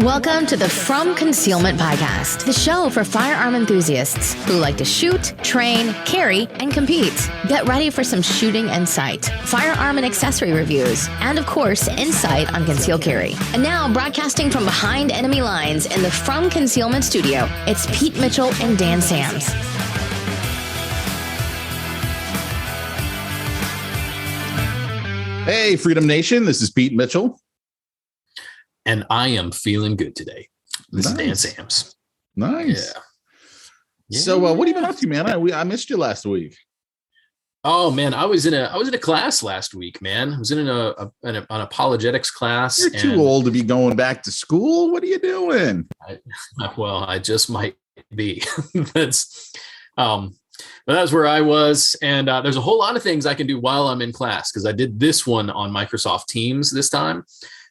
Welcome to the From Concealment Podcast, the show for firearm enthusiasts who like to shoot, train, carry, and compete. Get ready for some shooting and sight, firearm and accessory reviews, and of course, insight on concealed carry. And now, broadcasting from behind enemy lines in the From Concealment studio, it's Pete Mitchell and Dan Sams. Hey, Freedom Nation, this is Pete Mitchell. And I am feeling good today. This is Dan Sams. Nice. Yeah. So, what have you been up to, man? I missed you last week. Oh man, I was in a class last week, man. I was in an apologetics class. You're too old to be going back to school. What are you doing? I just might be. But that's where I was, and there's a whole lot of things I can do while I'm in class because I did this one on Microsoft Teams this time.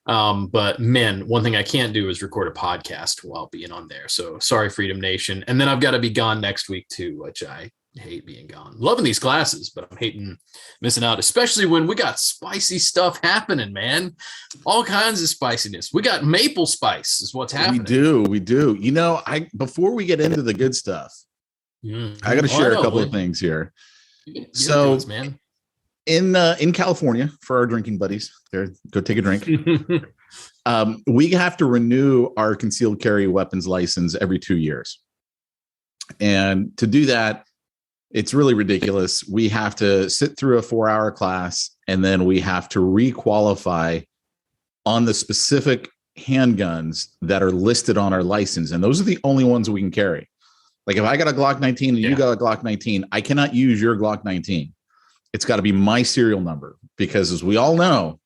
But man, one thing I can't do is record a podcast while being on there. So sorry, Freedom Nation. And then I've got to be gone next week too, which I hate being gone. Loving these classes, but I'm hating missing out, especially when we got spicy stuff happening, man. All kinds of spiciness. We got maple spice is what's happening. We do. You know, before we get into the good stuff, I got to share a couple of things here. So, man. In California, for our drinking buddies, there, go take a drink. We have to renew our concealed carry weapons license every 2 years. And to do that, it's really ridiculous. We have to sit through a 4-hour class, and then we have to requalify on the specific handguns that are listed on our license. And those are the only ones we can carry. Like if I got a Glock 19 and you got a Glock 19, I cannot use your Glock 19. It's got to be my serial number because, as we all know,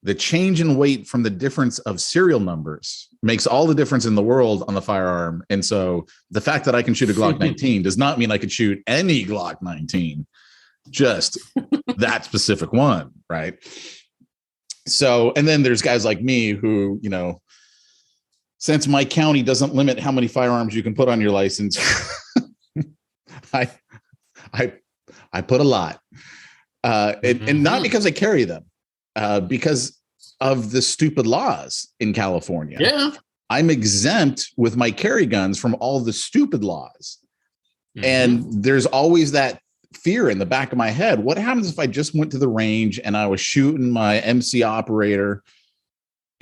the change in weight from the difference of serial numbers makes all the difference in the world on the firearm. And so the fact that I can shoot a Glock 19 does not mean I could shoot any Glock 19, just that specific one, right? So, and then there's guys like me who, you know, since my county doesn't limit how many firearms you can put on your license, I put a lot, and not because I carry them, because of the stupid laws in California. Yeah, I'm exempt with my carry guns from all the stupid laws. And there's always that fear in the back of my head. What happens if I just went to the range and I was shooting my MC operator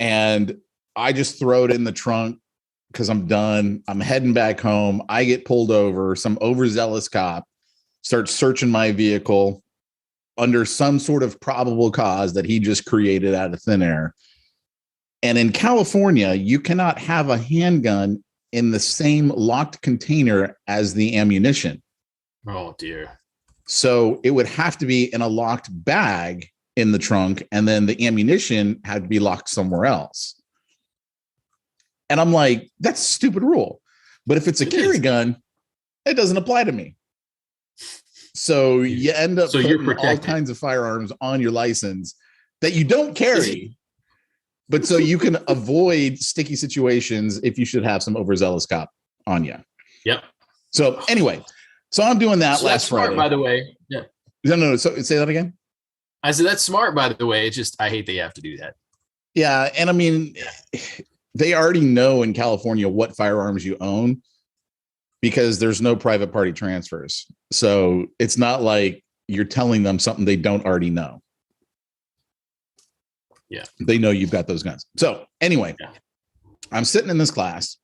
and I just throw it in the trunk because I'm done. I'm heading back home. I get pulled over. Some overzealous cop starts searching my vehicle under some sort of probable cause that he just created out of thin air. And in California, you cannot have a handgun in the same locked container as the ammunition. Oh, dear. So it would have to be in a locked bag in the trunk, and then the ammunition had to be locked somewhere else. And I'm like, that's a stupid rule. But if it's a carry gun, it doesn't apply to me. So you end up putting all kinds of firearms on your license that you don't carry, but so you can avoid sticky situations if you should have some overzealous cop on you. Yep. So anyway, so I'm doing that last Friday. By the way. Yeah. No. So say that again. I said, that's smart, by the way. It's just, I hate they have to do that. Yeah. And I mean, they already know in California what firearms you own, because there's no private party transfers. So it's not like you're telling them something they don't already know. Yeah. They know you've got those guns. So anyway, I'm sitting in this class,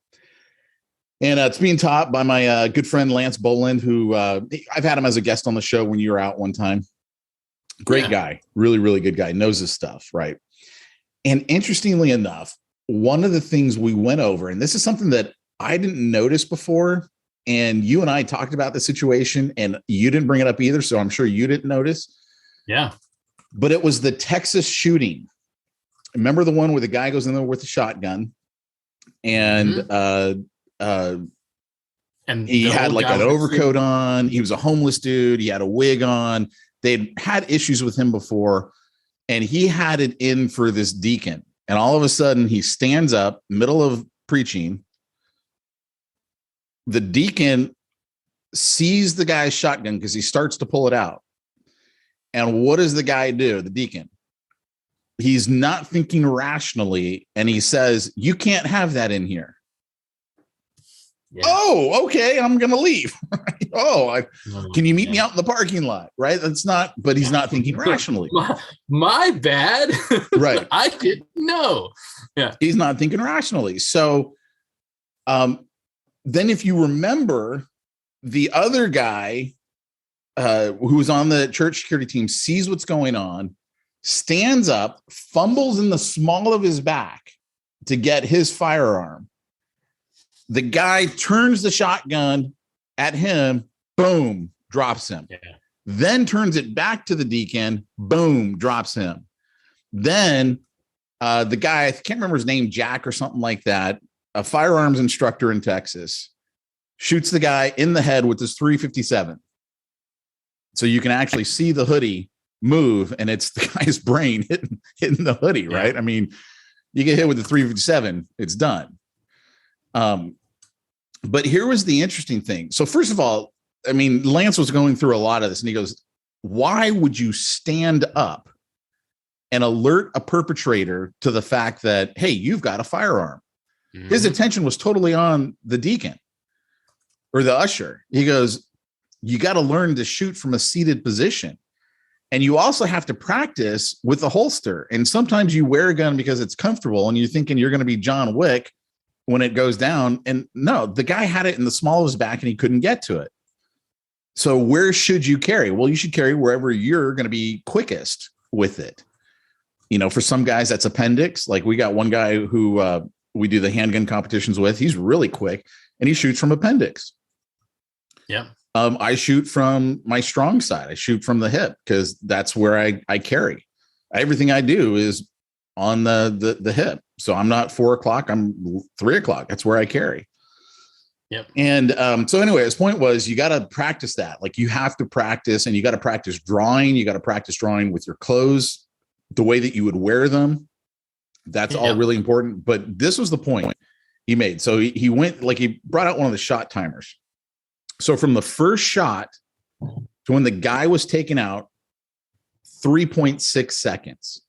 and it's being taught by my good friend, Lance Boland, who I've had him as a guest on the show when you were out one time. Great guy, really, really good guy, knows his stuff, right? And interestingly enough, one of the things we went over, and this is something that I didn't notice before, and you and I talked about the situation and you didn't bring it up either. So I'm sure you didn't notice. Yeah. But it was the Texas shooting. Remember the one where the guy goes in there with a shotgun and he had like an overcoat on. He was a homeless dude. He had a wig on. They'd had issues with him before, and he had it in for this deacon. And all of a sudden he stands up, middle of preaching. The deacon sees the guy's shotgun because he starts to pull it out. And what does the guy do? The deacon he's not thinking rationally, and he says, "You can't have that in here." Yeah. Oh, okay, I'm gonna leave. Can you meet me out in the parking lot? Right? That's not, but he's not thinking rationally. My bad. Right. I didn't know. Yeah. He's not thinking rationally. So then if you remember, the other guy who was on the church security team sees what's going on, stands up, fumbles in the small of his back to get his firearm. The guy turns the shotgun at him, boom, drops him. Yeah. Then turns it back to the deacon, boom, drops him. Then the guy, I can't remember his name, Jack or something like that, a firearms instructor in Texas, shoots the guy in the head with his .357. So you can actually see the hoodie move, and it's the guy's brain hitting the hoodie, right? Yeah. I mean, you get hit with the .357, it's done. But here was the interesting thing. So first of all, I mean, Lance was going through a lot of this, and he goes, why would you stand up and alert a perpetrator to the fact that, hey, you've got a firearm? Mm-hmm. His attention was totally on the deacon or the usher. He goes, you got to learn to shoot from a seated position. And you also have to practice with a holster. And sometimes you wear a gun because it's comfortable and you're thinking you're going to be John Wick when it goes down. And no, the guy had it in the small of his back and he couldn't get to it. So where should you carry? Well, you should carry wherever you're going to be quickest with it. You know, for some guys, that's appendix. Like we got one guy who we do the handgun competitions with. He's really quick and he shoots from appendix. Yeah. I shoot from my strong side. I shoot from the hip because that's where I carry. Everything I do is on the hip. So I'm not 4 o'clock. I'm 3 o'clock. That's where I carry. Yep. And so anyway, his point was you got to practice that. Like you have to practice, and you got to practice drawing. You got to practice drawing with your clothes, the way that you would wear them. That's all really important. But this was the point he made. So he went, like he brought out one of the shot timers. So from the first shot to when the guy was taken out, 3.6 seconds.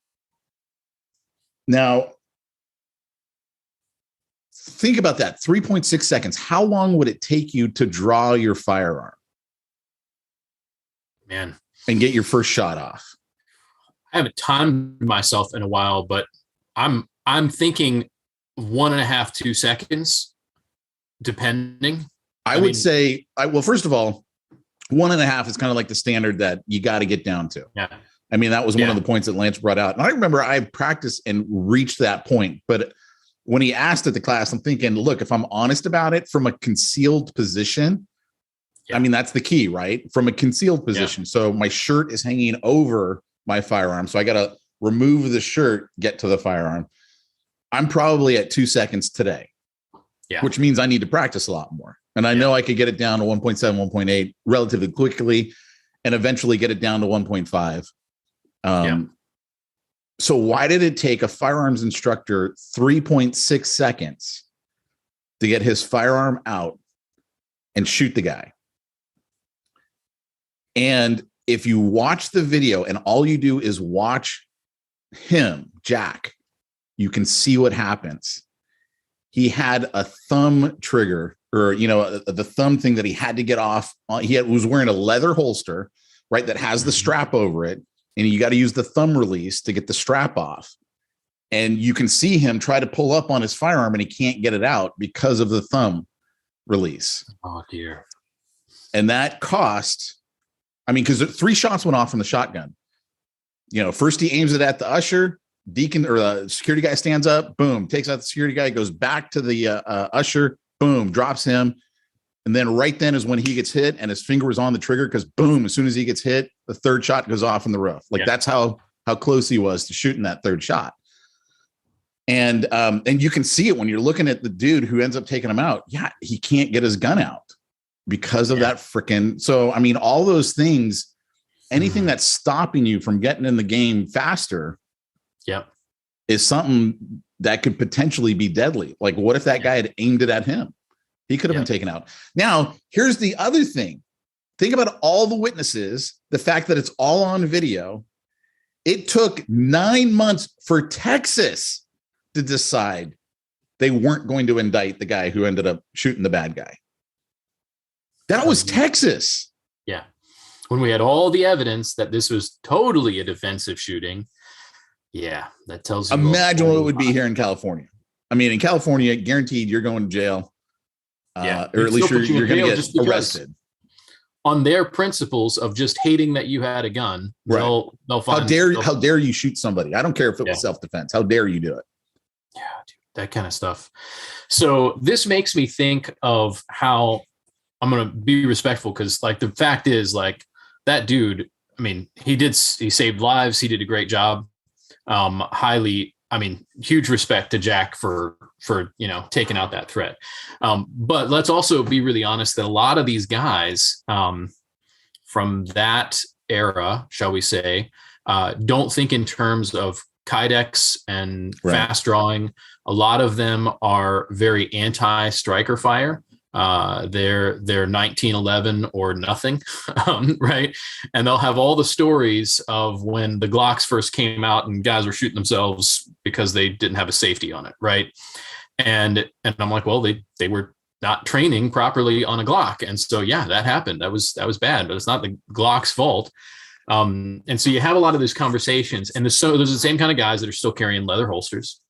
Now, think about that, 3.6 seconds. How long would it take you to draw your firearm? Man. And get your first shot off? I haven't timed myself in a while, but I'm thinking 1.5, 2 seconds, depending. I would say, well, first of all, 1.5 is kind of like the standard that you got to get down to. Yeah. I mean, that was one of the points that Lance brought out. And I remember I practiced and reached that point. But when he asked at the class, I'm thinking, look, if I'm honest about it, from a concealed position, I mean, that's the key, right? From a concealed position. So my shirt is hanging over my firearm. So I got to remove the shirt, get to the firearm. I'm probably at 2 seconds today, which means I need to practice a lot more. And I know I could get it down to 1.7, 1.8 relatively quickly and eventually get it down to 1.5. So why did it take a firearms instructor 3.6 seconds to get his firearm out and shoot the guy? And if you watch the video and all you do is watch him, Jack, you can see what happens. He had a thumb trigger, or, you know, the thumb thing that he had to get off. Was wearing a leather holster, right, that has the strap over it. And you got to use the thumb release to get the strap off. And you can see him try to pull up on his firearm and he can't get it out because of the thumb release. Oh, dear. And that cost, I mean, because 3 shots went off from the shotgun. You know, first he aims it at the usher, deacon or the security guy stands up, boom, takes out the security guy, goes back to the usher, boom, drops him. And then right then is when he gets hit and his finger was on the trigger because boom, as soon as he gets hit, the third shot goes off in the roof. Like that's how close he was to shooting that third shot. And you can see it when you're looking at the dude who ends up taking him out. Yeah, he can't get his gun out because of that freaking. So, I mean, all those things, anything that's stopping you from getting in the game faster is something that could potentially be deadly. Like, what if that guy had aimed it at him? He could have been taken out. Now, here's the other thing. Think about all the witnesses, the fact that it's all on video. It took 9 months for Texas to decide they weren't going to indict the guy who ended up shooting the bad guy. That was Texas. Yeah. When we had all the evidence that this was totally a defensive shooting. Yeah, that tells you. Imagine what it would be here in California. I mean, in California, guaranteed you're going to jail. Or at least you're going to get arrested. On their principles of just hating that you had a gun, right. they'll find. How dare you shoot somebody? I don't care if it was self-defense. How dare you do it? Yeah, dude, that kind of stuff. So this makes me think of how I'm going to be respectful, because like the fact is, like, that dude, I mean, he saved lives. He did a great job. Huge respect to Jack for taking out that threat. But let's also be really honest that a lot of these guys from that era, shall we say, don't think in terms of kydex and fast drawing. A lot of them are very anti-striker fire. They're 1911 or nothing, right? And they'll have all the stories of when the Glocks first came out and guys were shooting themselves because they didn't have a safety on it, right? And I'm like, well, they were not training properly on a Glock, and so yeah, that happened. That was bad, but it's not the Glock's fault. And so you have a lot of those conversations, and there's the same kind of guys that are still carrying leather holsters.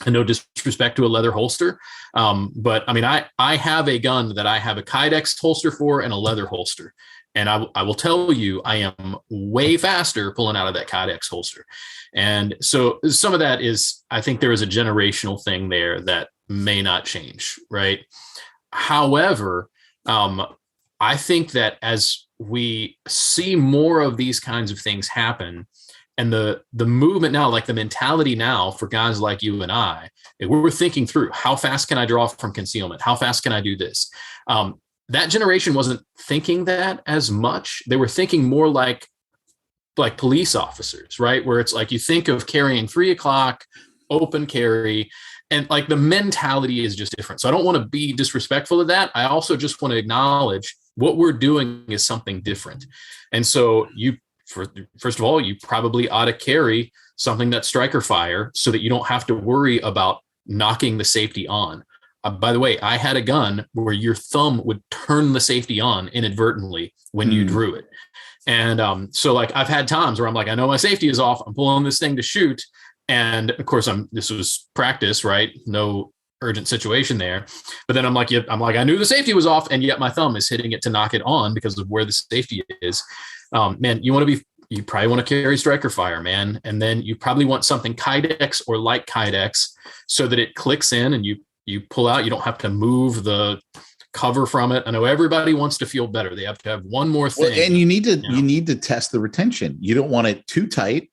And no disrespect to a leather holster, but I mean, I have a gun that I have a kydex holster for and a leather holster, and I will tell you, I am way faster pulling out of that kydex holster. And so some of that is, I think there is a generational thing there that may not change, right? However, I think that as we see more of these kinds of things happen, and the movement now, like the mentality now for guys like you and I, we're thinking through, how fast can I draw from concealment? How fast can I do this? That generation wasn't thinking that as much. They were thinking more like police officers, right? Where it's like, you think of carrying 3 o'clock, open carry, and like the mentality is just different. So I don't want to be disrespectful of that. I also just want to acknowledge what we're doing is something different. And so first of all, you probably ought to carry something that's striker fire so that you don't have to worry about knocking the safety on. By the way, I had a gun where your thumb would turn the safety on inadvertently when you drew it. And so like, I've had times where I'm like, I know my safety is off. I'm pulling this thing to shoot. And of course this was practice, right? No urgent situation there. But then I'm like, I knew the safety was off, and yet my thumb is hitting it to knock it on because of where the safety is. Man, you probably want to carry striker fire, man. And then you probably want something kydex or like kydex so that it clicks in and you pull out. You don't have to move the cover from it. I know everybody wants to feel better. They have to have one more thing. Well, and you need to test the retention. You don't want it too tight,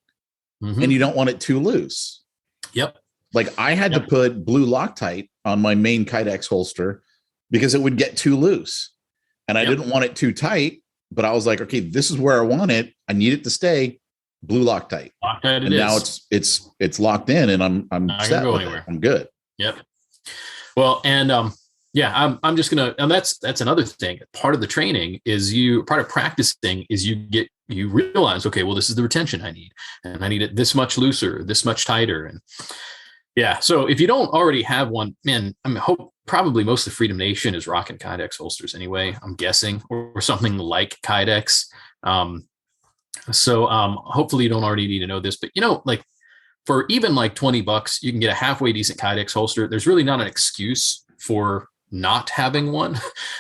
and you don't want it too loose. Yep. Like I had to put blue Loctite on my main kydex holster because it would get too loose, and I didn't want it too tight. But I was like, okay, this is where I want it. I need it to stay blue Loctite. Loctite and now it's locked in, and I'm set with it. I'm good. Yep. Well, and I'm just gonna, and that's another thing. Part of the training is part of practicing is you realize, okay, well, this is the retention I need, and I need it this much looser, this much tighter, and yeah. So if you don't already have one, man, probably most of the Freedom Nation is rocking kydex holsters anyway, I'm guessing, or something like kydex. So hopefully you don't already need to know this, but like for even like $20, you can get a halfway decent kydex holster. There's really not an excuse for not having one.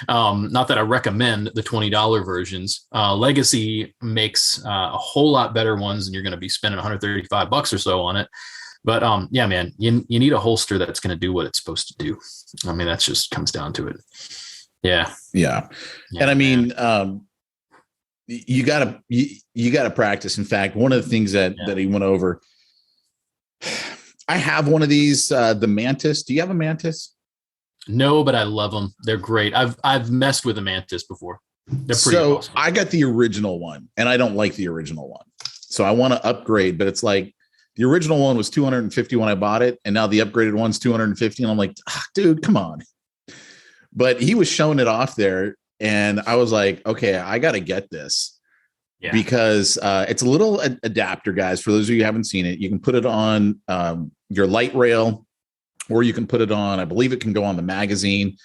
Not that I recommend the $20 versions. Legacy makes a whole lot better ones, and you're going to be spending $135 or so on it. But yeah, man, you need a holster that's going to do what it's supposed to do. I mean, that just comes down to it. Yeah. And I mean, you gotta practice. In fact, one of the things that he went over, I have one of these, the Mantis. Do you have a Mantis? No, but I love them. They're great. I've messed with a Mantis before. They're pretty awesome. I got the original one, and I don't like the original one. So I want to upgrade, but it's like the original one was $250 when I bought it, and now the upgraded one's $250, and I'm like, dude, come on. But he was showing it off there, and I was like, okay, I got to get this. because it's a little adapter, guys. For those of you who haven't seen it, you can put it on your light rail, or you can put it on, I believe it can go on the magazine,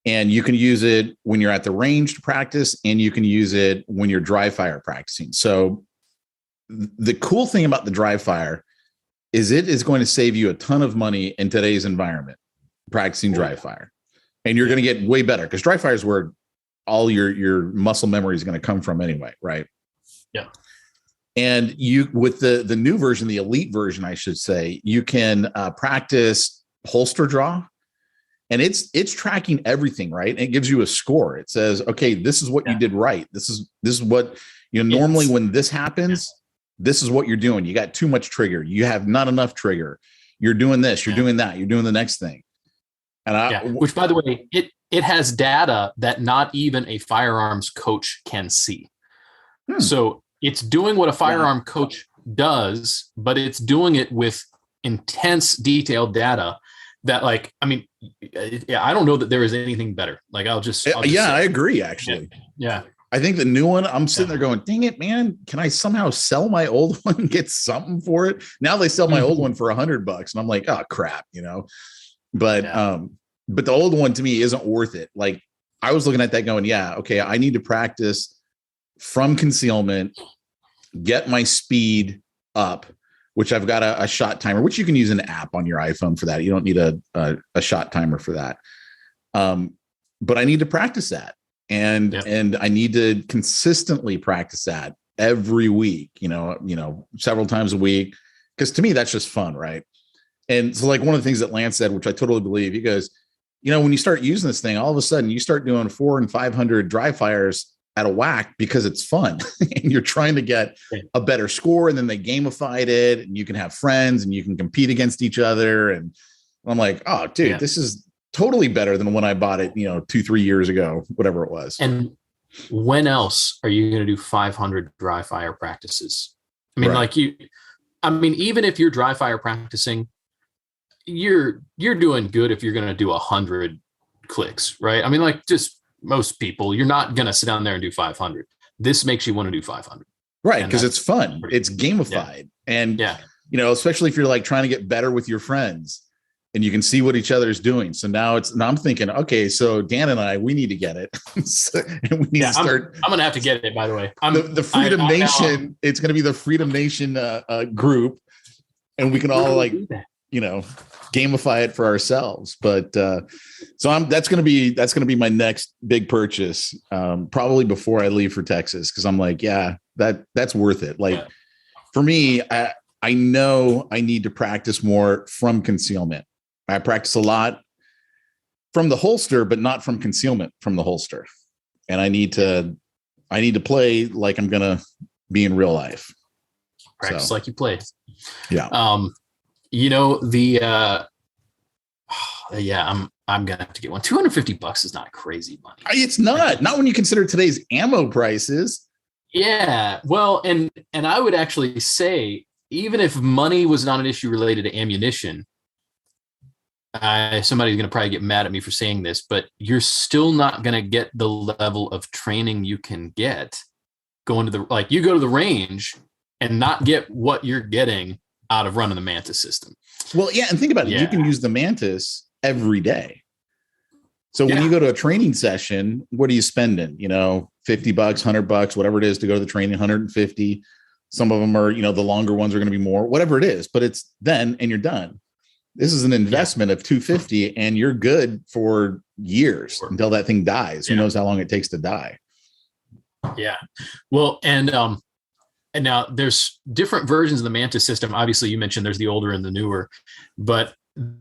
and you can use it when you're at the range to practice, and you can use it when you're dry fire practicing. So the cool thing about the dry fire is it is going to save you a ton of money in today's environment, practicing dry fire. And you're going to get way better, because dry fire is where all your muscle memory is going to come from anyway, right? Yeah. And you, with the new version, the elite version, I should say, you can practice holster draw, and it's tracking everything, right? And it gives you a score. It says, okay, this is what you did right. This is what, normally when this happens, this is what you're doing. You got too much trigger. You have not enough trigger. You're doing this, you're doing that, you're doing the next thing. And which, by the way, it has data that not even a firearms coach can see. So it's doing what a firearm coach does, but it's doing it with intense, detailed data that, like, I mean, I don't know that there is anything better. Like, I'll just I agree, actually. Yeah. I think the new one, I'm sitting there going, dang it, man, can I somehow sell my old one and get something for it? Now they sell my old one for $100, and I'm like, oh crap, But but the old one to me isn't worth it. Like, I was looking at that going, yeah, okay, I need to practice from concealment, get my speed up, which I've got a shot timer, which you can use an app on your iPhone for that. You don't need a shot timer for that. But I need to practice that. And I need to consistently practice that every week, several times a week, because to me, that's just fun. Right. And so, like, one of the things that Lance said, which I totally believe, he goes, when you start using this thing, all of a sudden you start doing 400 and 500 dry fires at a whack because it's fun and you're trying to get a better score. And then they gamified it, and you can have friends and you can compete against each other. And I'm like, oh, dude, this is totally better than when I bought it, 2-3 years ago, whatever it was. And when else are you going to do 500 dry fire practices? I mean, even if you're dry fire practicing, you're doing good if you're going to do 100 clicks, right? I mean, like, just most people, you're not going to sit down there and do 500. This makes you want to do 500. Right. Because it's fun. It's gamified. And, especially if you're like trying to get better with your friends, and you can see what each other's doing. So now I'm thinking, okay, so Dan and we need to get it. And we need to start. I'm going to have to get it, by the way. The Freedom Nation, it's going to be the Freedom Nation group. And we can all gamify it for ourselves. But that's going to be my next big purchase, probably before I leave for Texas. Cause I'm like, that's worth it. Like, for me, I know I need to practice more from concealment. I practice a lot from the holster, but not from concealment from the holster. And I need to play like I'm going to be in real life. Practice like you play. Yeah. I'm going to have to get one. $250 is not crazy money. It's not when you consider today's ammo prices. Yeah. Well, and I would actually say, even if money was not an issue related to ammunition, somebody's going to probably get mad at me for saying this, but you're still not going to get the level of training you can get going to you go to the range and not get what you're getting out of running the Mantis system. Well, yeah. And think about it. You can use the Mantis every day. So when you go to a training session, what are you spending? $50, $100, whatever it is to go to the training, 150. Some of them are, the longer ones are going to be more, whatever it is, but it's then, and you're done. This is an investment of $250, and you're good for years until that thing dies. Who knows how long it takes to die? Yeah. Well, and now there's different versions of the Mantis system. Obviously, you mentioned there's the older and the newer, but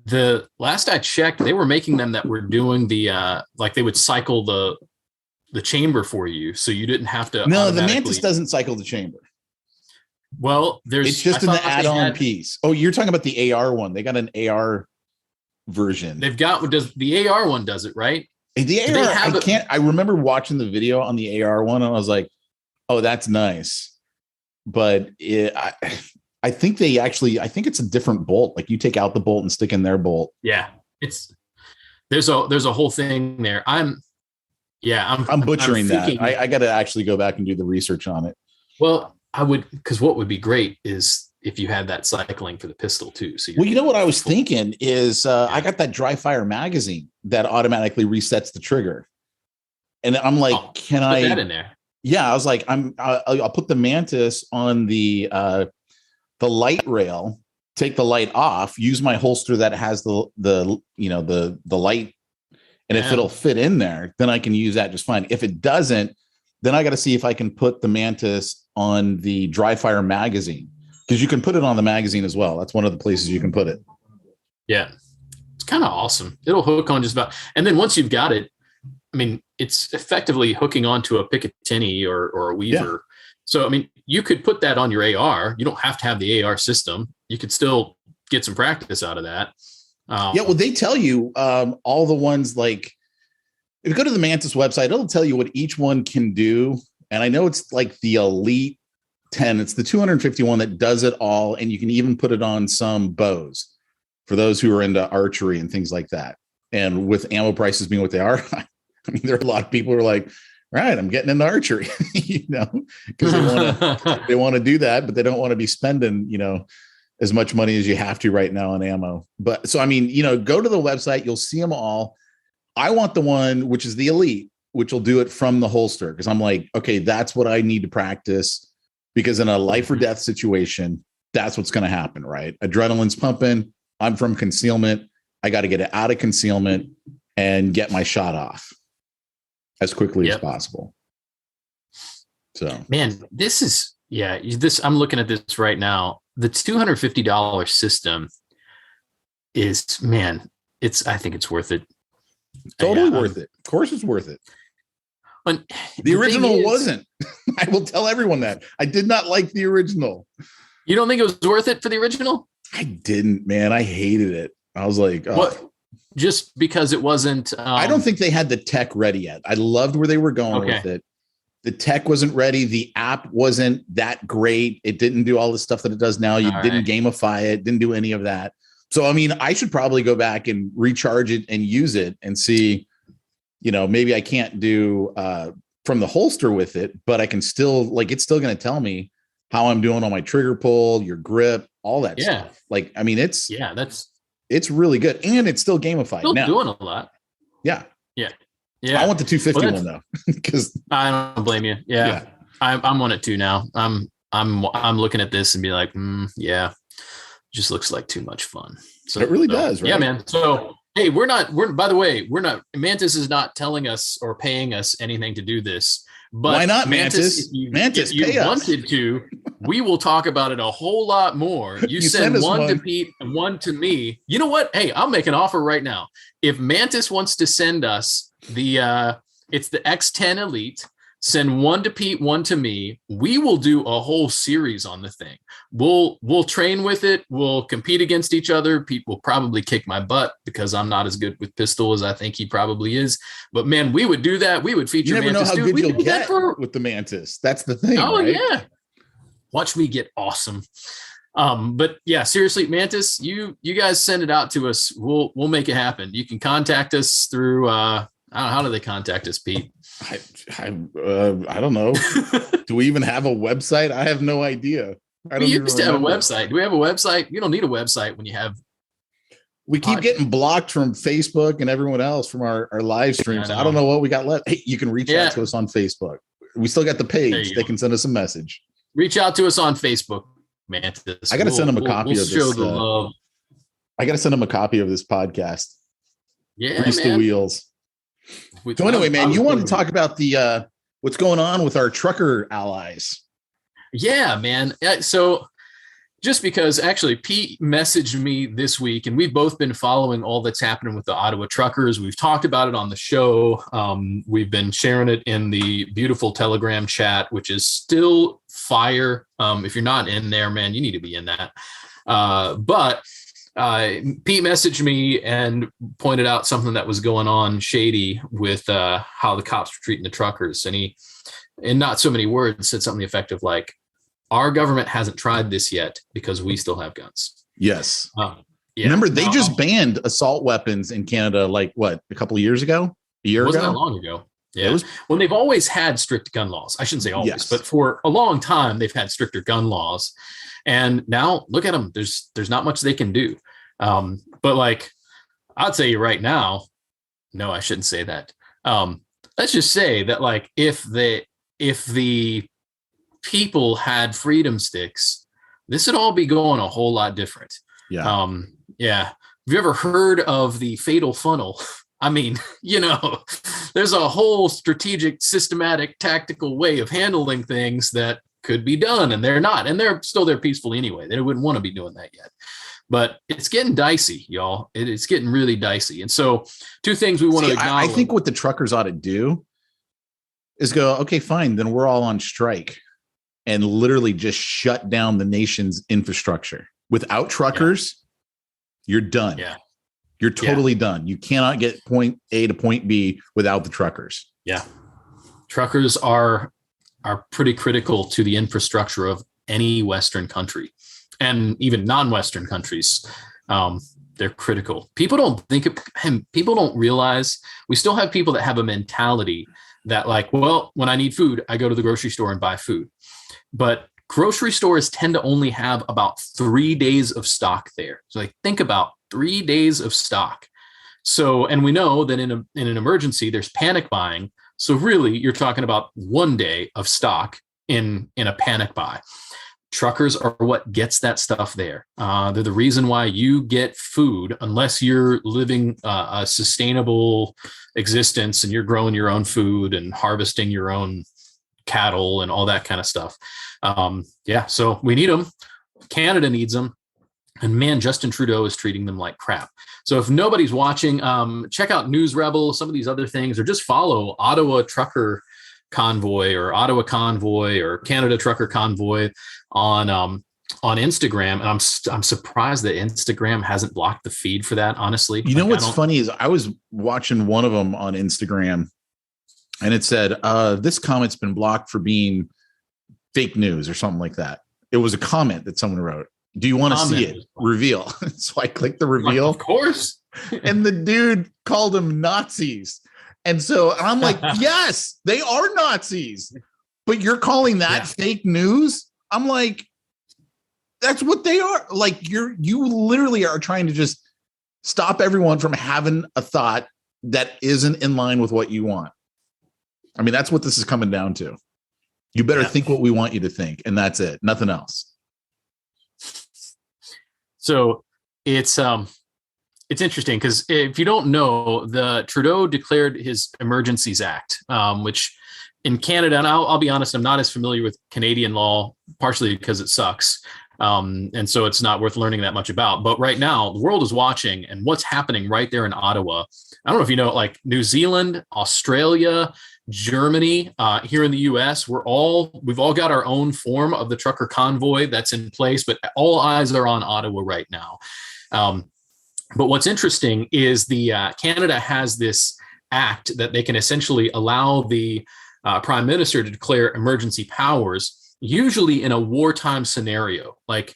the last I checked, they were making them that were doing the they would cycle the chamber for you, so you didn't have to. No, the Mantis doesn't cycle the chamber. Well, it's just an add-on piece. Oh, you're talking about the AR one. They got an AR version. Does the AR one does it, right? The AR, I remember watching the video on the AR one, and I was like, oh, that's nice. But I think it's a different bolt. Like, you take out the bolt and stick in their bolt. Yeah. There's a whole thing there. I'm butchering that. I got to actually go back and do the research on it. Well, I would, because what would be great is if you had that cycling for the pistol too. So well, you know what I was thinking is I got that dry fire magazine that automatically resets the trigger. And I'm like, can I put that in there? Yeah, I was like, I'll put the Mantis on the light rail, take the light off, use my holster that has the light, and if it'll fit in there, then I can use that just fine. If it doesn't, then I got to see if I can put the Mantis on the dry fire magazine, because you can put it on the magazine as well. That's one of the places you can put it. Yeah, it's kind of awesome. It'll hook on just about, and then once you've got it, I mean, it's effectively hooking onto a Picatinny or a Weaver. Yeah. So, I mean, you could put that on your AR. You don't have to have the AR system. You could still get some practice out of that. Well, they tell you all the ones, like, if you go to the Mantis website, it'll tell you what each one can do. And I know it's like the Elite 10. It's the 251 that does it all. And you can even put it on some bows for those who are into archery and things like that. And with ammo prices being what they are, I mean, there are a lot of people who are like, right, I'm getting into archery, because they want to do that, but they don't want to be spending, as much money as you have to right now on ammo. But so, I mean, go to the website, you'll see them all. I want the one, which is the Elite, which will do it from the holster. Cause I'm like, okay, that's what I need to practice, because in a life or death situation, that's what's going to happen. Right. Adrenaline's pumping. I'm from concealment. I got to get it out of concealment and get my shot off as quickly as possible. So, man, I'm looking at this right now. The $250 system is, I think it's worth it. Totally worth it. Of course it's worth it. The original wasn't. I will tell everyone that. I did not like the original. You don't think it was worth it for the original? I didn't, man. I hated it. I was like, oh. What? Just because it wasn't. I don't think they had the tech ready yet. I loved where they were going with it. The tech wasn't ready. The app wasn't that great. It didn't do all the stuff that it does now. You didn't gamify it, didn't do any of that. So, I mean, I should probably go back and recharge it and use it and see, maybe I can't do from the holster with it, but I can still, like, it's still going to tell me how I'm doing on my trigger pull, your grip, all that stuff. Like, I mean, it's really good, and it's still gamified. Still now. Doing a lot. Yeah. Yeah. I want the 250 one though, because I don't blame you. Yeah. I'm on it too now. I'm looking at this and be like, just looks like too much fun. So it really does, right? Yeah, man. So hey, by the way, Mantis is not telling us or paying us anything to do this. But why not, Mantis? If you wanted to, we will talk about it a whole lot more. You send one to Pete and one to me. You know what? Hey, I'll make an offer right now. If Mantis wants to send us it's the X10 Elite, send one to Pete, one to me. We will do a whole series on the thing. We'll train with it. We'll compete against each other. Pete will probably kick my butt because I'm not as good with pistol as I think he probably is. But man, we would do that. We would feature Mantis. You never Mantis. know how good you'll get with the Mantis. That's the thing. Oh, right? Yeah. Watch me get awesome. But yeah, seriously, Mantis, you guys send it out to us. We'll make it happen. You can contact us through how do they contact us, Pete? I don't know. Do we even have a website? I have no idea. We used to have a website. Do we have a website? You don't need a website when you have. We keep getting blocked from Facebook and everyone else from our live streams. I don't know what we got left. Hey, you can reach out to us on Facebook. We still got the page. They can send us a message. Reach out to us on Facebook, Mantis. I got to send them a copy of this. Show the love. I got to send them a copy of this podcast. Yeah, Grease the wheels. So anyway, man, you want to talk about the what's going on with our trucker allies? Yeah, man. So just because actually Pete messaged me this week, and we've both been following all that's happening with the Ottawa truckers. We've talked about it on the show. We've been sharing it in the beautiful Telegram chat, which is still fire. If you're not in there, man, you need to be in that. But Pete messaged me and pointed out something that was going on shady with how the cops were treating the truckers. And he, in not so many words, said something effective like, our government hasn't tried this yet because we still have guns. Yes. Remember, they just banned assault weapons in Canada, like what, a couple of years ago? A year ago? Wasn't that long ago. Yeah. Well, they've always had strict gun laws. I shouldn't say always, but for a long time, they've had stricter gun laws. And now look at them. There's not much they can do. But like, I'd say right now, no, I shouldn't say that. Let's just say that like, if the people had freedom sticks, this would all be going a whole lot different. Yeah. Yeah. Have you ever heard of the fatal funnel? I mean, there's a whole strategic, systematic, tactical way of handling things that could be done, and they're not, and they're still there peacefully anyway. They wouldn't want to be doing that yet, but it's getting dicey, y'all. It's getting really dicey. And so 2 things we want to acknowledge. I think what the truckers ought to do is go, okay, fine. Then we're all on strike and literally just shut down the nation's infrastructure. Without truckers, you're done. Yeah. You're totally done. You cannot get point A to point B without the truckers. Yeah. Truckers are pretty critical to the infrastructure of any Western country, and even non-Western countries. They're critical. People don't realize we still have people that have a mentality that like, well, when I need food, I go to the grocery store and buy food. But grocery stores tend to only have about 3 days of stock there. So like, think about 3 days of stock. So, and we know that in an emergency, there's panic buying. So really, you're talking about 1 day of stock in a panic buy. Truckers are what gets that stuff there. They're the reason why you get food, unless you're living a sustainable existence and you're growing your own food and harvesting your own cattle and all that kind of stuff. So we need them. Canada needs them. And man, Justin Trudeau is treating them like crap. So if nobody's watching, check out News Rebel, some of these other things, or just follow Ottawa Trucker Convoy or Ottawa Convoy or Canada Trucker Convoy on Instagram. And I'm surprised that Instagram hasn't blocked the feed for that, honestly. You know what's funny is I was watching one of them on Instagram and it said, this comment's been blocked for being fake news or something like that. It was a comment that someone wrote. Do you want to see it? Reveal. So I clicked the reveal. Of course. And the dude called them Nazis. And so I'm like, yes, they are Nazis. But you're calling that fake news? I'm like, that's what they are. Like you literally are trying to just stop everyone from having a thought that isn't in line with what you want. I mean, that's what this is coming down to. You better think what we want you to think. And that's it. Nothing else. So it's interesting because if you don't know, the Trudeau declared his Emergencies Act, which in Canada, and I'll be honest, I'm not as familiar with Canadian law, partially because it sucks. And so it's not worth learning that much about. But right now, the world is watching, and what's happening right there in Ottawa. I don't know if you know, like New Zealand, Australia, Germany, here in the US, we've all got our own form of the trucker convoy that's in place, but all eyes are on Ottawa right now. But what's interesting is the Canada has this act that they can essentially allow the prime minister to declare emergency powers, usually in a wartime scenario. Like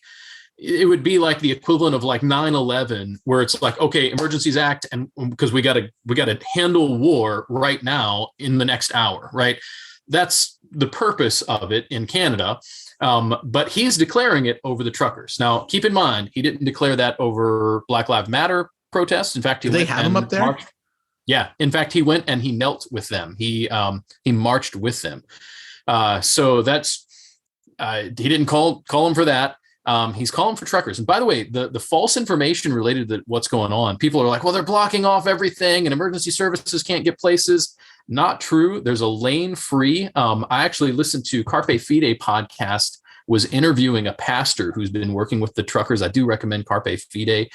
it would be like the equivalent of like 9/11, where it's like, okay, Emergencies Act, and because we got to handle war right now in the next hour, right? That's the purpose of it in Canada. But he's declaring it over the truckers. Now, keep in mind, he didn't declare that over Black Lives Matter protests. In fact, they have him up there. Marched. Yeah, in fact, he went and he knelt with them. He marched with them. So that's he didn't call him for that. He's calling for truckers. And by the way, the false information related to what's going on, people are like, well, they're blocking off everything and emergency services can't get places. Not true. There's a lane free. I actually listened to Carpe Fide podcast, was interviewing a pastor who's been working with the truckers. I do recommend Carpe Fide.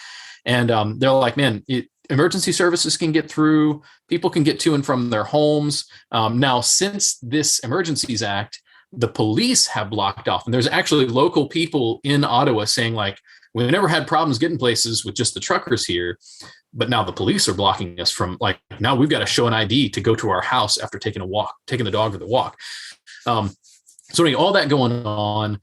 And they're like, man, emergency services can get through. People can get to and from their homes. Now, since this Emergencies Act, the police have blocked off. And there's actually local people in Ottawa saying, like, we never had problems getting places with just the truckers here. But now the police are blocking us from, like, now we've got to show an ID to go to our house after taking the dog for the walk. So anyway, all that going on,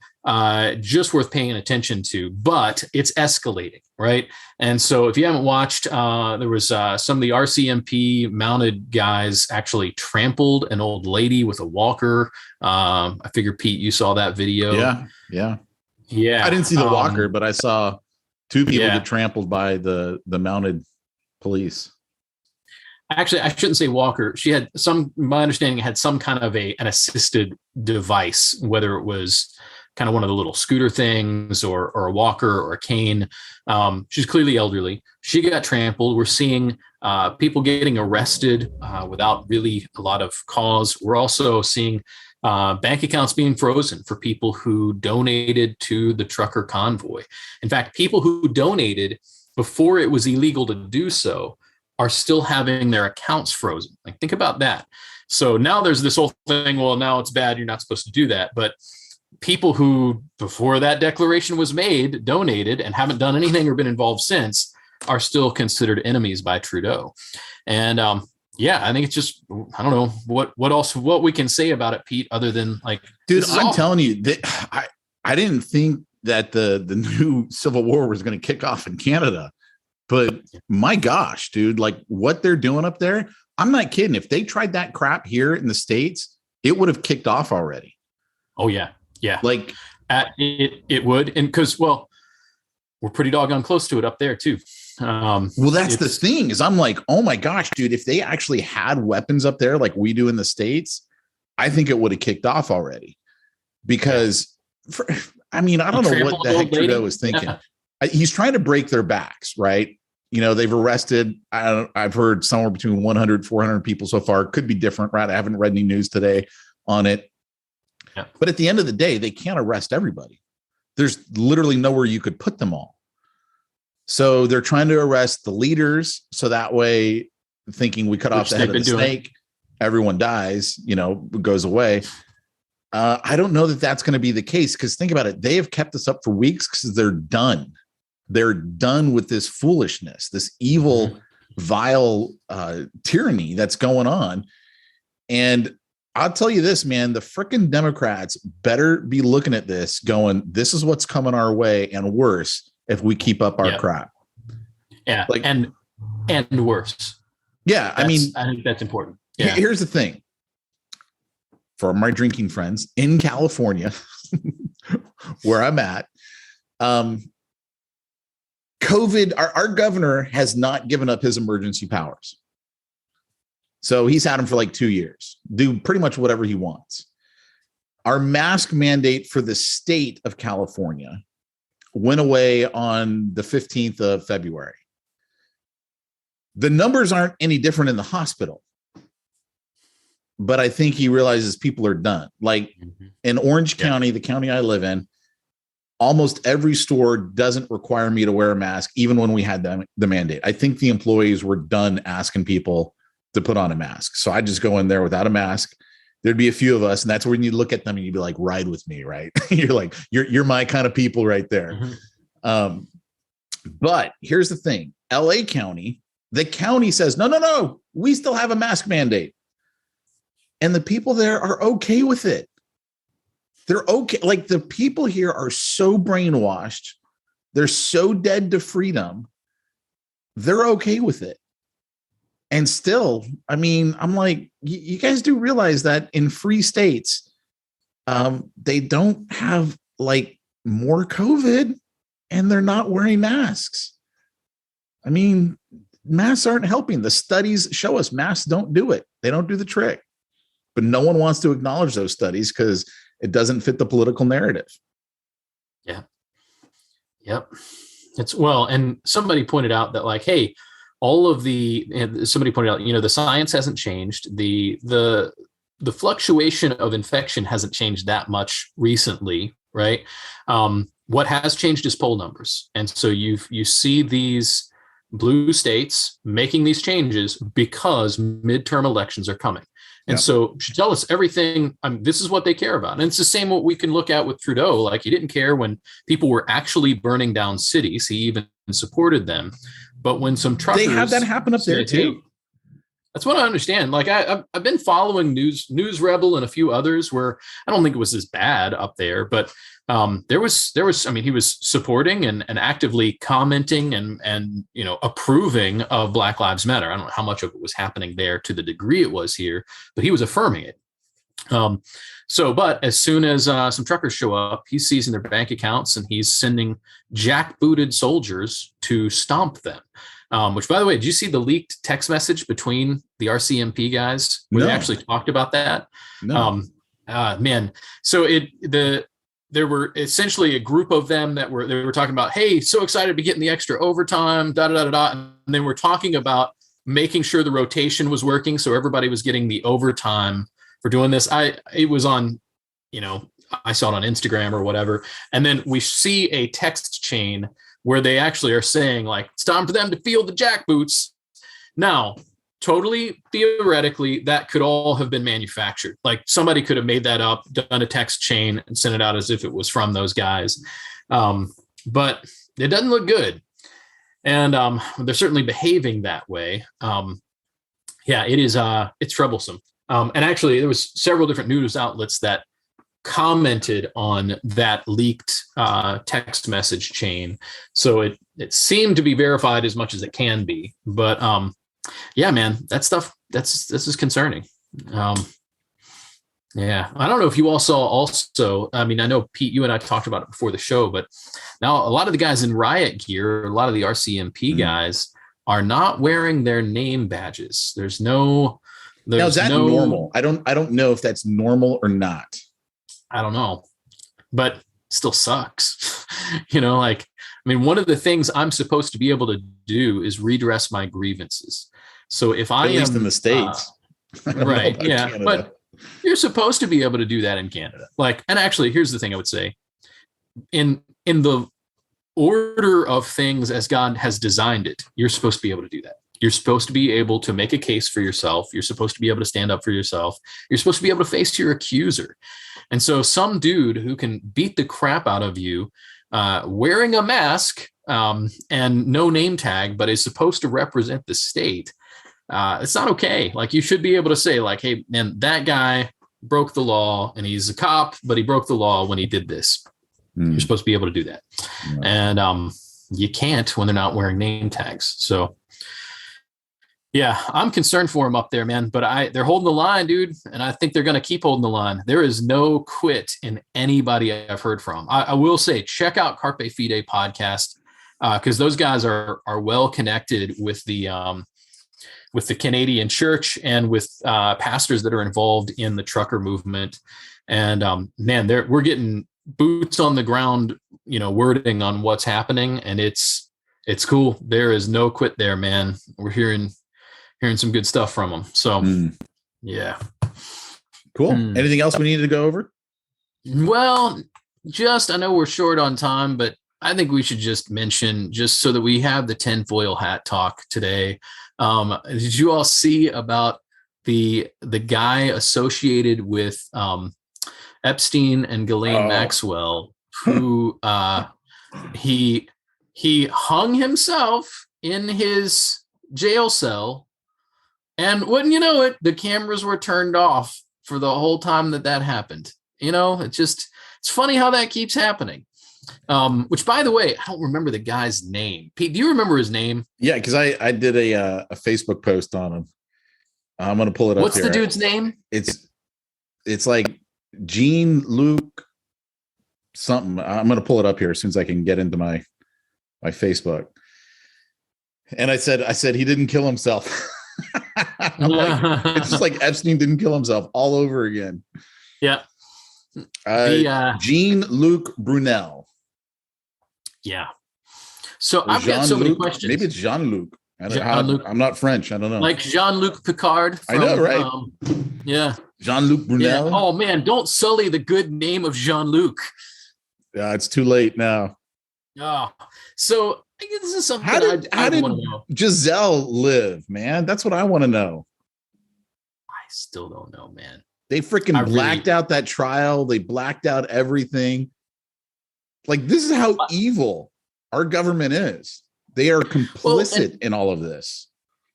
just worth paying attention to, but it's escalating, right? And so if you haven't watched, there was some of the RCMP mounted guys actually trampled an old lady with a walker. I figure, Pete, you saw that video. Yeah. I didn't see the walker, but I saw two people get trampled by the mounted police. Actually, I shouldn't say walker. She had my understanding, had some kind of an assisted device, whether it was kind of one of the little scooter things or a walker or a cane. She's clearly elderly. She got trampled. We're seeing people getting arrested without really a lot of cause. We're also seeing bank accounts being frozen for people who donated to the trucker convoy. In fact, people who donated before it was illegal to do so are still having their accounts frozen. Like, think about that. So now there's this whole thing, well, now it's bad, you're not supposed to do that. But people who, before that declaration was made, donated and haven't done anything or been involved since, are still considered enemies by Trudeau. And I think it's just, I don't know what we can say about it, Pete, other than like, dude, I'm telling you that I didn't think that the new civil war was going to kick off in Canada. But my gosh, dude, like what they're doing up there, I'm not kidding. If they tried that crap here in the States, it would have kicked off already. Oh, yeah. Yeah. Like it would. And because, well, we're pretty doggone close to it up there, too. Well, that's the thing is I'm like, oh, my gosh, dude, if they actually had weapons up there like we do in the States, I think it would have kicked off already because I don't know what the heck Trudeau was thinking. Yeah. He's trying to break their backs, right? You know, they've arrested, I've heard somewhere between 100, 400 people so far. Could be different, right? I haven't read any news today on it. Yeah. But at the end of the day, they can't arrest everybody. There's literally nowhere you could put them all. So they're trying to arrest the leaders. So that way, thinking we cut off the head of the snake, everyone dies, goes away. I don't know that that's going to be the case because think about it. They have kept this up for weeks because they're done. They're done with this foolishness, this evil, vile tyranny that's going on. And I'll tell you this, man, the frickin' Democrats better be looking at this going, this is what's coming our way and worse if we keep up our crap. Yeah. Like, and worse. Yeah. I think that's important. Yeah. Here's the thing. For my drinking friends in California, where I'm at, COVID, our governor has not given up his emergency powers. So he's had them for like 2 years, do pretty much whatever he wants. Our mask mandate for the state of California went away on the 15th of February. The numbers aren't any different in the hospital. But I think he realizes people are done. Like in Orange County, the county I live in, almost every store doesn't require me to wear a mask, even when we had the mandate. I think the employees were done asking people to put on a mask. So I just go in there without a mask. There'd be a few of us, and that's when you look at them and you'd be like, ride with me, right? You're like, you're my kind of people right there. But here's the thing. LA County, the county says, no, we still have a mask mandate. And the people there are okay with it. They're okay. Like the people here are so brainwashed. They're so dead to freedom. They're okay with it. And still, I'm like, you guys do realize that in free states, they don't have like more COVID and they're not wearing masks. Masks aren't helping. The studies show us masks don't do it. They don't do the trick. But no one wants to acknowledge those studies because it doesn't fit the political narrative. Yeah. Yep. And somebody pointed out that like, hey, somebody pointed out, the science hasn't changed. The fluctuation of infection hasn't changed that much recently, right? What has changed is poll numbers. And so you see these blue states making these changes because midterm elections are coming. And so should tell us everything. This is what they care about. And it's the same what we can look at with Trudeau. Like he didn't care when people were actually burning down cities. He even supported them. But when some truckers, they have that happen up there too. That's what I understand. Like I've been following News Rebel and a few others where I don't think it was as bad up there, but there was, I mean, he was supporting and actively commenting and, you know, approving of Black Lives Matter. I don't know how much of it was happening there to the degree it was here, but he was affirming it. But as soon as some truckers show up, he's seizing their bank accounts and he's sending jackbooted soldiers to stomp them. Which, by the way, did you see the leaked text message between the RCMP guys where they actually talked about that? No. Man. So there were essentially a group of them they were talking about, hey, so excited to be getting the extra overtime, and then we're talking about making sure the rotation was working, so everybody was getting the overtime for doing this. It was on, you know, I saw it on Instagram or whatever, and then we see a text chain where they actually are saying, like, it's time for them to feel the jackboots. Now, totally theoretically, that could all have been manufactured. Like somebody could have made that up, done a text chain and sent it out as if it was from those guys. But it doesn't look good. And they're certainly behaving that way. Yeah, it is. It's troublesome. And actually, there was several different news outlets that commented on that leaked text message chain. So it seemed to be verified as much as it can be. But yeah, man, that stuff, this is concerning. Yeah, I don't know if you all saw also, I mean, I know, Pete, you and I talked about it before the show, but now a lot of the guys in riot gear, a lot of the RCMP guys are not wearing their name badges. Now, is that normal? I don't know if that's normal or not. I don't know, but still sucks. You know, like, I mean, one of the things I'm supposed to be able to do is redress my grievances. So if I at least in the States, right? Yeah, Canada. But you're supposed to be able to do that in Canada. Like, and actually, here's the thing I would say: in the order of things as God has designed it, you're supposed to be able to do that. You're supposed to be able to make a case for yourself. You're supposed to be able to stand up for yourself. You're supposed to be able to face your accuser. And so some dude who can beat the crap out of you wearing a mask and no name tag, but is supposed to represent the state, it's not okay. Like, you should be able to say, like, hey, man, that guy broke the law and he's a cop, but he broke the law when he did this. You're supposed to be able to do that. Yeah. And you can't when they're not wearing name tags. So yeah, I'm concerned for them up there, man, but they're holding the line, dude. And I think they're going to keep holding the line. There is no quit in anybody I've heard from. I will say, check out Carpe Fide podcast, because those guys are well connected with the Canadian church and with pastors that are involved in the trucker movement. And man, we're getting boots on the ground, you know, wording on what's happening, and it's cool. There is no quit there, man. We're hearing some good stuff from them. So yeah. Cool. Anything else we needed to go over? Well, I know we're short on time, but I think we should just mention, just so that we have the tinfoil hat talk today. Did you all see about the guy associated with Epstein and Ghislaine Maxwell, who he hung himself in his jail cell, and wouldn't you know it, the cameras were turned off for the whole time that happened. You know, it's funny how that keeps happening. Which, by the way, I don't remember the guy's name. Pete, do you remember his name? Yeah, because I did a Facebook post on him. I'm gonna pull it up. What's the dude's name? It's like Jean-Luc something. I'm gonna pull it up here as soon as I can get into my Facebook. And I said he didn't kill himself. It's just like Epstein didn't kill himself all over again. Yeah. Jean-Luc Brunel. Yeah. So I've got so many questions. Maybe it's Jean-Luc. I'm not French. I don't know. Like Jean-Luc Picard. I know, right? Yeah. Jean-Luc Brunel. Yeah. Oh man, don't sully the good name of Jean-Luc. Yeah, it's too late now. Oh, so I think this is something how did Giselle live, man? That's what I want to know. I still don't know, man. They freaking blacked out that trial. They blacked out everything. Like, this is how evil our government is. They are complicit in all of this.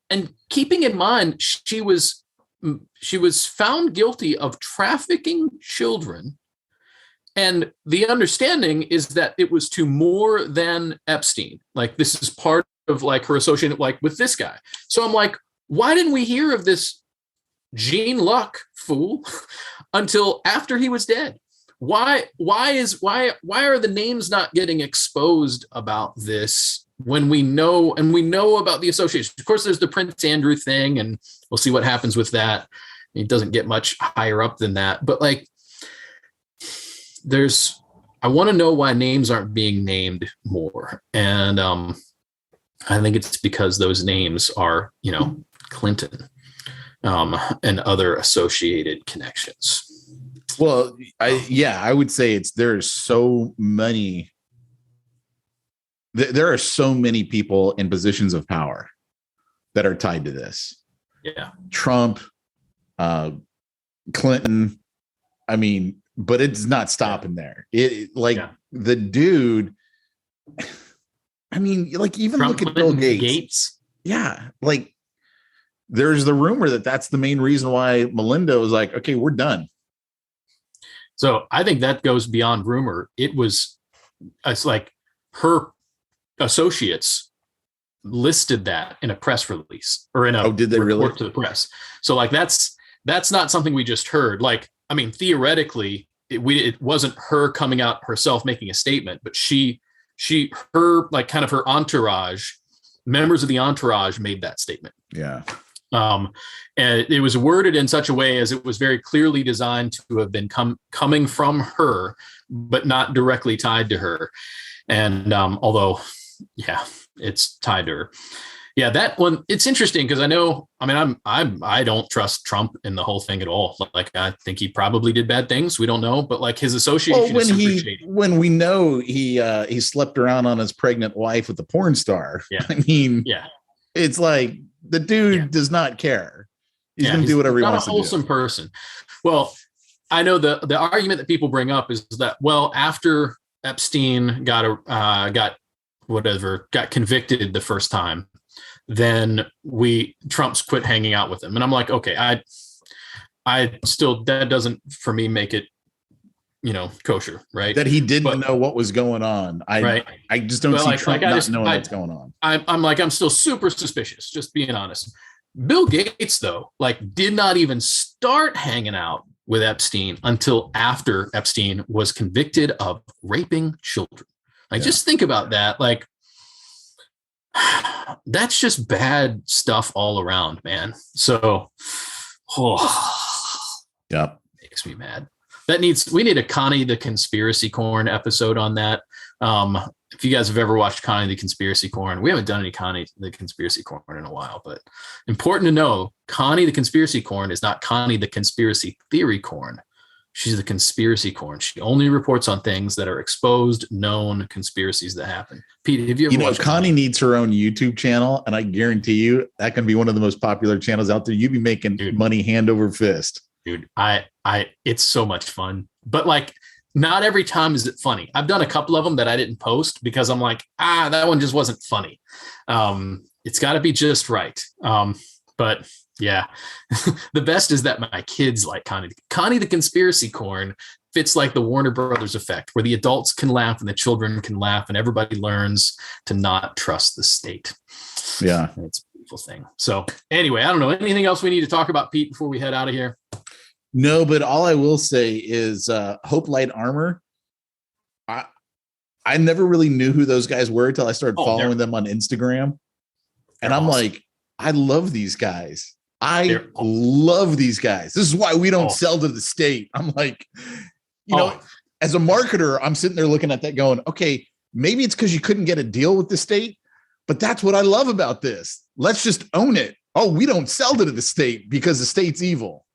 and keeping in mind, she was found guilty of trafficking children. And the understanding is that it was to more than Epstein. Like, this is part of like her association, like with this guy. So I'm like, why didn't we hear of this Gene Luck fool until after he was dead? Why are the names not getting exposed about this when we know about the association? Of course, there's the Prince Andrew thing, and we'll see what happens with that. It doesn't get much higher up than that, but like, I want to know why names aren't being named more. And I think it's because those names are, Clinton and other associated connections. Well, I would say there are so many people in positions of power that are tied to this. Yeah. Trump, Clinton, I mean, but it's not stopping there. The dude, I mean, like, even Trump, look at Bill Clinton, Gates. Yeah. Like, there's the rumor that that's the main reason why Melinda was like, okay, we're done. So I think that goes beyond rumor. It's like her associates listed that in a press release or in a did they report really? To the press. So like, that's not something we just heard. Like, I mean, theoretically, it wasn't her coming out herself making a statement, but her like kind of her entourage, members of the entourage made that statement. Yeah. And it was worded in such a way as it was very clearly designed to have been coming from her, but not directly tied to her. And although, yeah, it's tied to her. Yeah, that one, it's interesting because I don't trust Trump in the whole thing at all. Like, I think he probably did bad things. We don't know, but like, his association is super shady. When we know he slept around on his pregnant wife with the porn star. Yeah. I mean, yeah, it's like the dude does not care. He's going to do whatever he wants to do. Not a wholesome person. Well, I know the argument that people bring up is that, well, after Epstein got convicted the first time, then Trump's quit hanging out with him. And I'm like, okay, I still, that doesn't for me make it, kosher, right? That he didn't know what was going on. I just don't see Trump not knowing what's going on. I'm still super suspicious, just being honest. Bill Gates, though, did not even start hanging out with Epstein until after Epstein was convicted of raping children. Just think about that. That's just bad stuff all around, man. So, yep, makes me mad. We need a Connie the Conspiracy Corn episode on that. If you guys have ever watched Connie the Conspiracy Corn, we haven't done any Connie the Conspiracy Corn in a while, but important to know, Connie the Conspiracy Corn is not Connie the Conspiracy Theory Corn. She's the conspiracy corn. She only reports on things that are exposed, known conspiracies that happen. Pete, have you ever watched Connie needs her own YouTube channel, and I guarantee you that can be one of the most popular channels out there. You'd be making money hand over fist. Dude, it's so much fun. But not every time is it funny. I've done a couple of them that I didn't post because I'm like, that one just wasn't funny. It's got to be just right. But yeah, the best is that my kids like Connie the Conspiracy Corn fits like the Warner Brothers effect, where the adults can laugh and the children can laugh and everybody learns to not trust the state. Yeah. It's a beautiful thing. So anyway, I don't know. Anything else we need to talk about, Pete, before we head out of here? No, but all I will say is Hope Lite Armor. I never really knew who those guys were until I started following them on Instagram. And I'm awesome. Like, I love these guys. Love these guys. This is why we don't sell to the state. I'm like, as a marketer, I'm sitting there looking at that going, okay, maybe it's because you couldn't get a deal with the state, but that's what I love about this. Let's just own it. Oh, we don't sell to the state because the state's evil.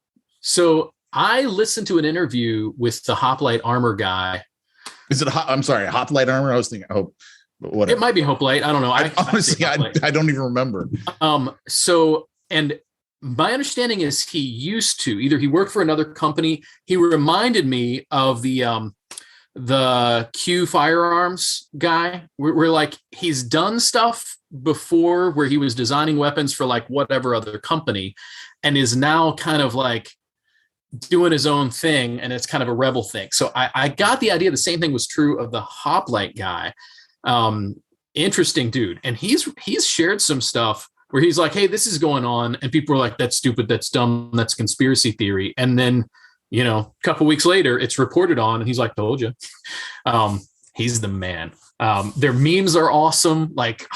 So I listened to an interview with the Hoplite Armor guy. Is it I'm sorry, Hoplite Armor? I was thinking, whatever. It might be Hoplite. I don't know. Honestly, I don't even remember. And my understanding is he used to, either he worked for another company. He reminded me of the the Q firearms guy. We're like, he's done stuff before where he was designing weapons for like whatever other company, and is now kind of like doing his own thing, and it's kind of a rebel thing. So I got the idea the same thing was true of the Hoplite guy. Interesting dude. And he's shared some stuff where he's like, hey, this is going on. And people are like, that's stupid, that's dumb, that's conspiracy theory. And then, you know, a couple weeks later, it's reported on, and he's like, told you. He's the man. Their memes are awesome. Like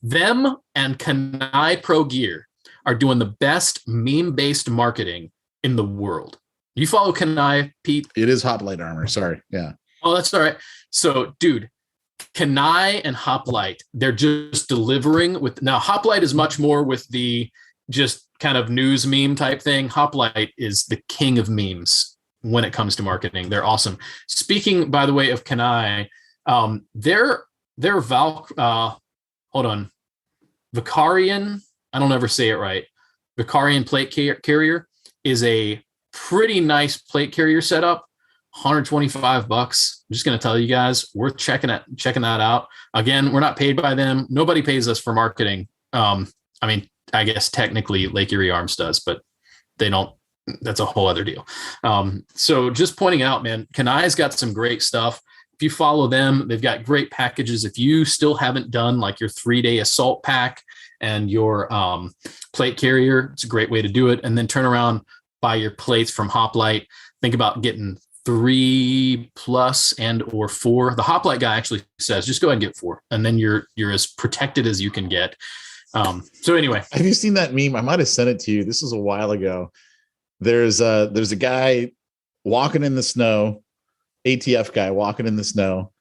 them and Kanai Pro Gear are doing the best meme-based marketing in the world. You follow Kanai, Pete? It is Hoplite Armor. Sorry. Yeah. Oh, that's all right. So, dude, Kanai and Hoplite, they're just delivering with. Now, Hoplite is much more with the just kind of news meme type thing. Hoplite is the king of memes when it comes to marketing. They're awesome. Speaking, by the way, of Kanai, their Vicarian, I don't ever say it right. Vicarian plate carrier is a pretty nice plate carrier setup. $125. I'm just going to tell you guys, worth checking that out. Again, we're not paid by them. Nobody pays us for marketing. I mean, I guess technically Lake Erie Arms does, but they don't. That's a whole other deal. So just pointing out, man, Kanai's got some great stuff. If you follow them, they've got great packages. If you still haven't done like your 3-day assault pack and your plate carrier, it's a great way to do it. And then turn around, buy your plates from Hoplite. Think about getting 3+ and or 4. The Hoplite guy actually says, just go ahead and get 4. And then you're as protected as you can get. So anyway. Have you seen that meme? I might've sent it to you. This was a while ago. There's a guy walking in the snow, ATF guy walking in the snow,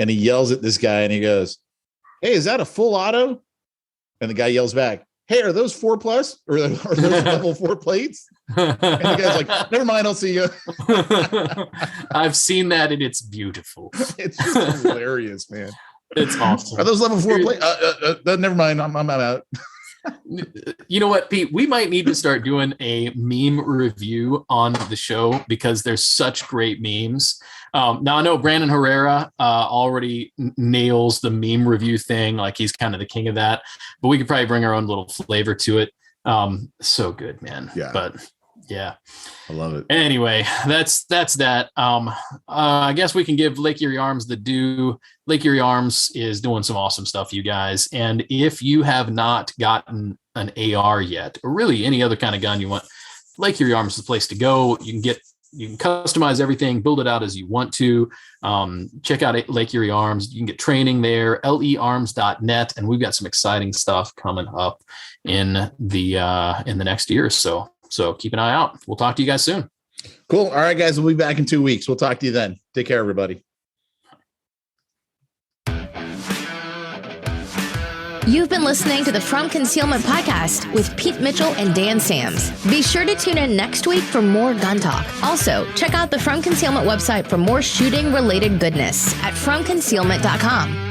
and he yells at this guy and he goes, hey, is that a full auto? And the guy yells back, hey, are those 4+? Or are those level 4 plates? And the guy's like, never mind, I'll see you. I've seen that, and it's beautiful. It's just hilarious, man. It's awesome. Are those level 4 plates? Never mind, I'm out. You know what, Pete? We might need to start doing a meme review on the show because there's such great memes. Now I know Brandon Herrera already nails the meme review thing. Like he's kind of the king of that, but we could probably bring our own little flavor to it. So good, man. Yeah. But yeah, I love it. Anyway, that's that. I guess we can give Lake Erie Arms the due. Lake Erie Arms is doing some awesome stuff, you guys. And if you have not gotten an AR yet, or really any other kind of gun you want, Lake Erie Arms is the place to go. You can customize everything, build it out as you want to. Check out Lake Erie Arms. You can get training there, learms.net, and we've got some exciting stuff coming up in the next year or so. So keep an eye out. We'll talk to you guys soon. Cool. All right, guys. We'll be back in 2 weeks. We'll talk to you then. Take care, everybody. You've been listening to the From Concealment Podcast with Pete Mitchell and Dan Sams. Be sure to tune in next week for more gun talk. Also, check out the From Concealment website for more shooting-related goodness at FromConcealment.com.